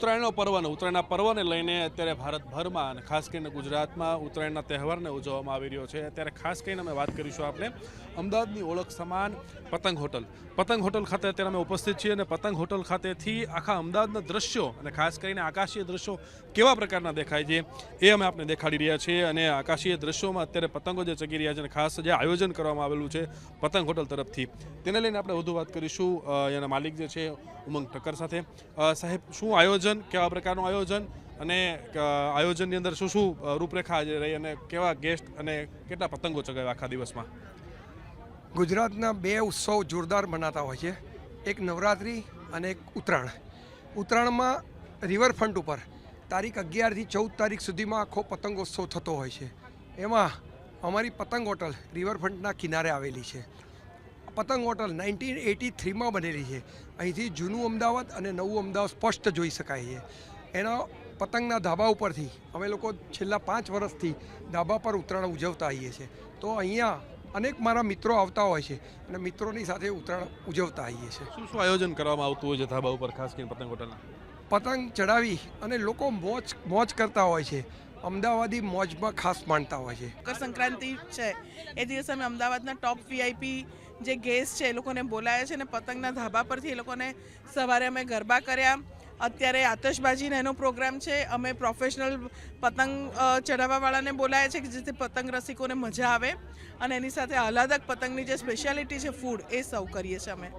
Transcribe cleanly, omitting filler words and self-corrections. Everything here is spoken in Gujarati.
ઉત્તરાયણનો ઉત્તરાયણના પર્વને લઈને અત્યારે ભારતભરમાં અને ખાસ કરીને ગુજરાતમાં ઉત્તરાયણના તહેવારને ઉજવવામાં આવી રહ્યો છે। અત્યારે ખાસ કરીને અમે વાત કરીશું આપણે અમદાવાદની ઓળખ સમાન પતંગ હોટલ ખાતે અત્યારે અમે ઉપસ્થિત છીએ અને પતંગ હોટલ ખાતેથી આખા અમદાવાદના દ્રશ્યો અને ખાસ કરીને આકાશીય દ્રશ્યો કેવા પ્રકારના દેખાય છે એ અમે આપને દેખાડી રહ્યા છીએ। અને આકાશીય દ્રશ્યોમાં અત્યારે પતંગો જે ચગી રહ્યા છે અને ખાસ જે આયોજન કરવામાં આવેલું છે પતંગ હોટલ તરફથી તેને લઈને આપણે વધુ વાત કરીશું એના માલિક જે છે ઉમંગ ઠક્કર સાથે। સાહેબ, શું આયોજન, કેવા પ્રકારનું આયોજન અને આયોજનની અંદર શું શું રૂપરેખા આજે રહી અને કેવા ગેસ્ટ અને કેટલા પતંગો ચગાવ્યા આખા દિવસમાં? ગુજરાતના બે ઉત્સવ જોરદાર મનાતા હોય છે, એક નવરાત્રિ અને એક ઉત્તરાયણ। ઉત્તરાયણમાં રિવરફ્રન્ટ ઉપર તારીખ 11થી 14 તારીખ સુધીમાં આખો પતંગોત્સવ થતો હોય છે। એમાં અમારી પતંગ હોટલ રિવરફ્રન્ટના કિનારે આવેલી છે। પતંગ હોટલ 1983માં બનેલી છે। અહીંથી જૂનું અમદાવાદ અને નવું અમદાવાદ સ્પષ્ટ જોઈ શકાય છે। એના પતંગના ધાબા ઉપરથી અમે લોકો છેલ્લા 5 વર્ષથી ધાબા પર ઉત્તરાયણ ઉજવતા આવીએ છીએ। તો અહીંયા અનેક મારા મિત્રો આવતા હોય છે અને મિત્રોની સાથે ઉત્તરાયણ ઉજવતા આવીએ છીએ। શું શું આયોજન કરવામાં આવતું હોય છે ધાબા ઉપર, ખાસ કરીને પતંગ હોટલના? પતંગ ચડાવી અને લોકો મોજ કરતા હોય છે। અમદાવાદી મોજમાં ખાસ માનતા હોય છે। મકર સંક્રાંતિ છે એ દિવસે અમે અમદાવાદના ટોપ વીઆઈપી જે ગેસ્ટ છે એ લોકોને બોલાયા છે અને પતંગના ધાબા પરથી એ લોકોને સવારે અમે ગરબા કર્યા। અત્યારે આતશબાજીનો એનો પ્રોગ્રામ છે। અમે પ્રોફેશનલ પતંગ ચડાવવાવાળાને બોલાયા છે કે જેથી પતંગ રસિકોને મજા આવે અને એની સાથે આહલાદક પતંગની જે સ્પેશિયાલિટી છે ફૂડ એ સર્વ કરીએ છીએ અમે।